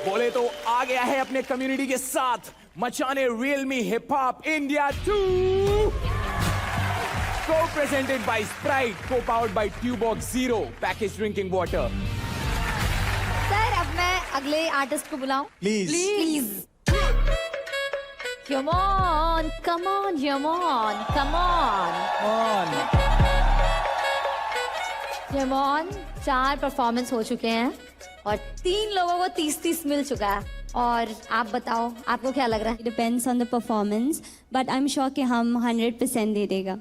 बोले तो आ गया है अपने कम्युनिटी के साथ मचाने real me hip hop India 2, co-presented by Sprite, co-powered by Tubox Zero packaged drinking water. Sir अब मैं अगले आर्टिस्ट को बुलाऊं please Come on, come on, come on, come on. Come on. 4 performance हो चुके हैं और 3 लोगों को 30-30 मिल चुका है। और आप बताओ आपको क्या लग रहा है? Depends on the performance but I am sure कि हम 100% दे देगा।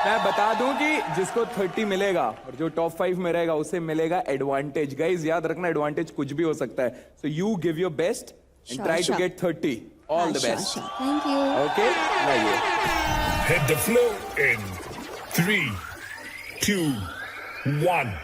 मैं बता दूं कि जिसको 30 मिलेगा और जो टॉप 5 में रहेगा उसे मिलेगा एडवांटेज। गाइस याद रखना एडवांटेज कुछ भी हो सकता है। So you give your best and try to get 30. All the best. Thank you. Okay? Laiyए. Hit the floor in 3, 2, 1.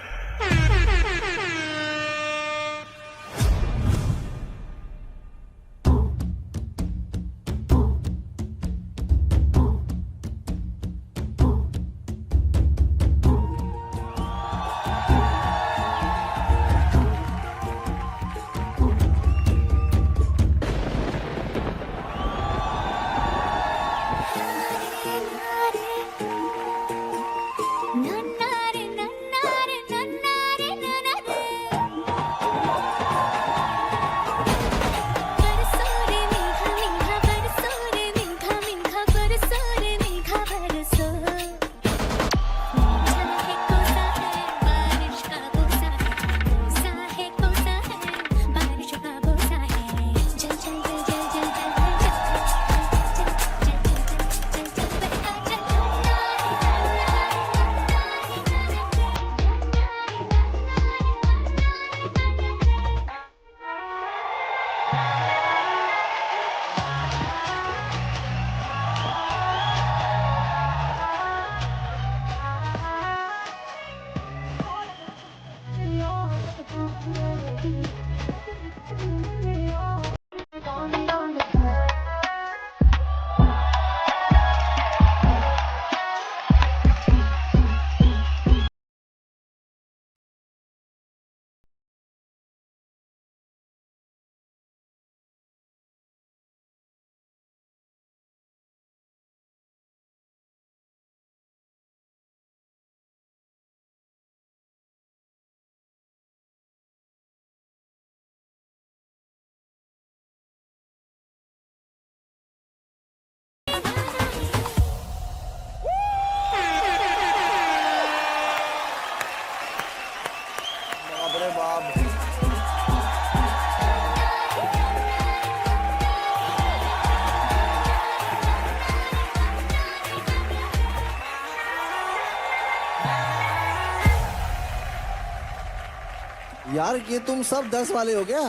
यार ये तुम सब 10 वाले हो क्या?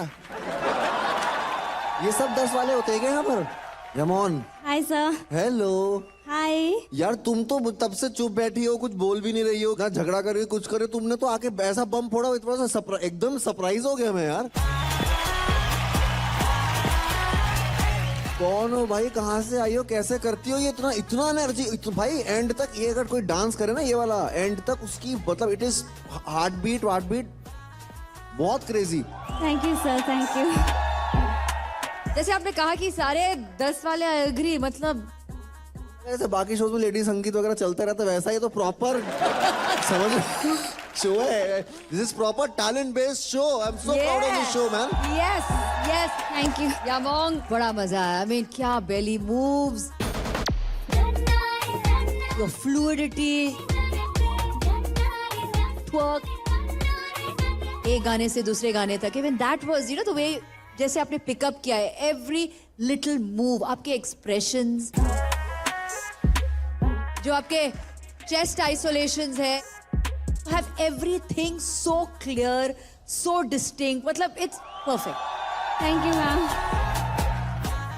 ये सब 10 वाले होते हैं क्या यहाँ पर? यमोन हाय सर। हेलो। हाय। यार तुम तो तब से चुप बैठी हो, कुछ बोल भी नहीं रही हो, ना झगड़ा कर रही हो, कुछ करे। तुमने तो आके ऐसा बम फोड़ा, इतना सा एकदम सरप्राइज हो गया मैं यार। कौन हो भाई, कहाँ से आई हो, कैसे करती हो ये इतना एनर्जी? भाई एंड तक ये अगर कोई डांस करे ना ये वाला, एंड तक उसकी मतलब इट इज हार्ट बीट बहुत crazy. Thank you sir, thank you. जैसे आपने कहा कि सारे 10 वाले एग्री, मतलब ऐसे बाकी शोज में लेडी संगीत वगैरह चलता रहता है, वैसा ही तो प्रॉपर समझ शो है। This is proper talent based show. I am so proud of this show man. Yes yes, thank you Yamon, बड़ा मजा आया। आई मीन क्या belly moves, your fluidity, twerk, एक गाने से दूसरे गाने तक, even that was you know the way जैसे आपने पिकअप किया है, एवरी लिटिल मूव, आपके एक्सप्रेशंस, जो आपके चेस्ट आइसोलेशंस है, have everything so clear, so distinct, मतलब it's perfect. Thank you ma'am.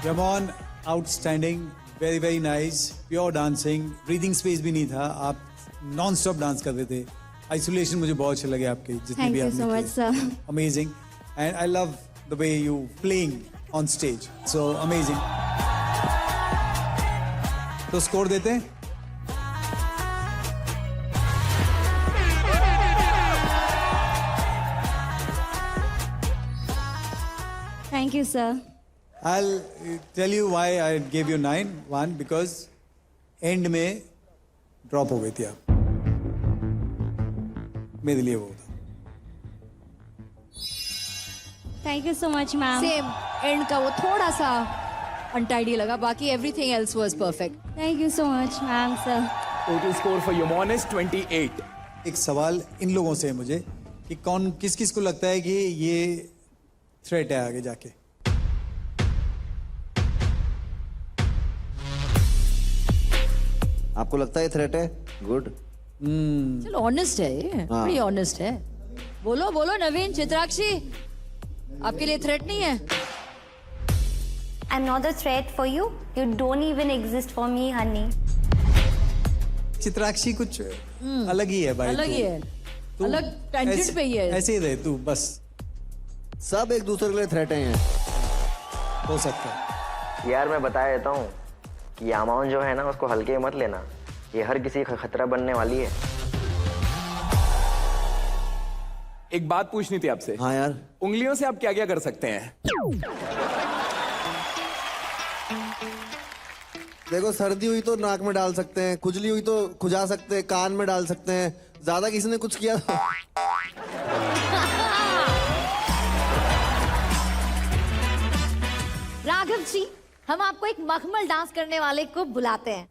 Yamon outstanding, very very nice, pure dancing, breathing space भी नहीं था, आप नॉन स्टॉप डांस कर रहे थे। आइसोलेशन मुझे बहुत अच्छे लगे आपके, जितने भी आपने Thank you so much, sir. Amazing, and I love the way you playing on stage, so amazing. तो स्कोर देते हैं। Thank you, sir. I'll tell you why I gave you 9. One, because end में drop हो गई थी आप. मेरे लिए वो था. Thank you so much, ma'am. Same and का वो थोड़ा सा अनटाइडी लगा, बाकी everything else was perfect. Thank you so much, ma'am, sir. Total score for Yamon is 28. एक सवाल इन लोगों से है मुझे कि कौन किस किस को लगता है कि ये थ्रेट है आगे जाके. आपको लगता है थ्रेट है? गुड. चलो ऑनेस्ट है ये, बड़ी ऑनेस्ट है. बोलो बोलो नवीन, चित्राक्षी आपके लिए थ्रेट नहीं है? I'm not a threat for you. You don't even exist for me, honey. Chitrakshi कुछ अलग ही है भाई. अलग तू. ही है, तू अलग टेंजेंट पे ही है. ऐसे ही रहे तू बस. सब एक दूसरे के लिए थ्रेट हैं. हो सकता है. यार मैं बता देता हूँ कि यामाउन जो है ना उसको हल्के में मत लेना. ये हर किसी का खतरा बनने वाली है. एक बात पूछनी थी आपसे. हाँ यार. उंगलियों से आप क्या क्या कर सकते हैं? देखो, सर्दी हुई तो नाक में डाल सकते हैं, खुजली हुई तो खुजा सकते हैं, कान में डाल सकते हैं. ज्यादा किसी ने कुछ किया तो राघव जी, हम आपको एक मखमल डांस करने वाले को बुलाते हैं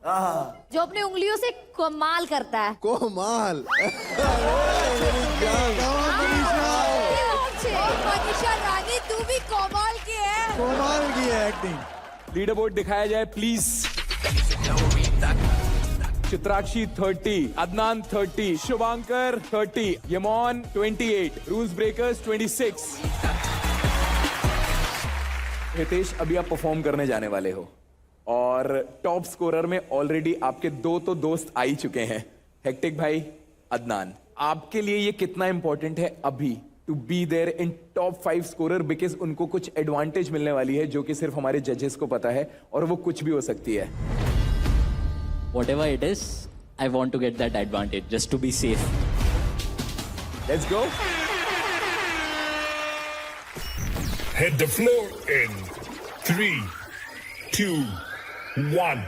जो अपनी उंगलियों से कमाल करता है. कोमाल. मनीषा रानी, तू भी कमाल की है. कमाल की है एक्टिंग. लीडर बोर्ड दिखाया जाए please. Chitrakshi 30, Adnan 30, Shubhankar 30, Yamon 28, rules breakers 26. Hitesh, अभी आप परफॉर्म करने जाने वाले हो और टॉप स्कोरर में ऑलरेडी आपके दो तो दोस्त आ ही चुके हैं, हेक्टिक भाई, अदनान. आपके लिए ये कितना इंपॉर्टेंट है अभी to be there in top 5 scorer, because उनको कुछ एडवांटेज मिलने वाली है जो कि सिर्फ हमारे जजेस को पता है और वो कुछ भी हो सकती है. Whatever it is, I want to get that advantage just to be safe. Let's go. Hit the floor in 3, 2, 1.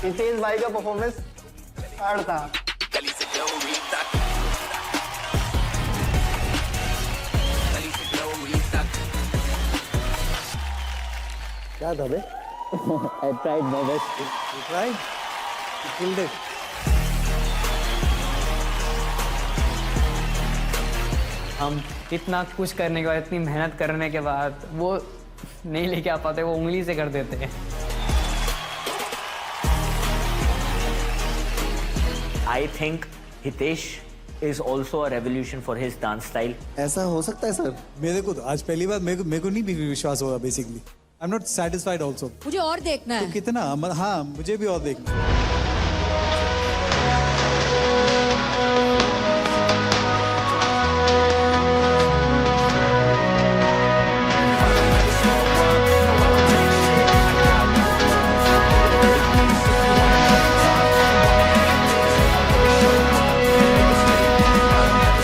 Hitesh भाई का परफॉर्मेंस हार्ड था। क्या था बे? I tried my best. Right? You killed it. हम इतना कुछ करने के बाद, इतनी मेहनत करने के बाद वो नहीं लेके आ पाते, वो उंगली से कर देते हैं। I think Hitesh is also a revolution for his dance style. ऐसा हो सकता है सर? मेरे को तो आज पहली बार मेरे को नहीं भी विश्वास होगा basically. I am not satisfied also. मुझे और देखना है। तो कितना हाँ मुझे भी और देखना है।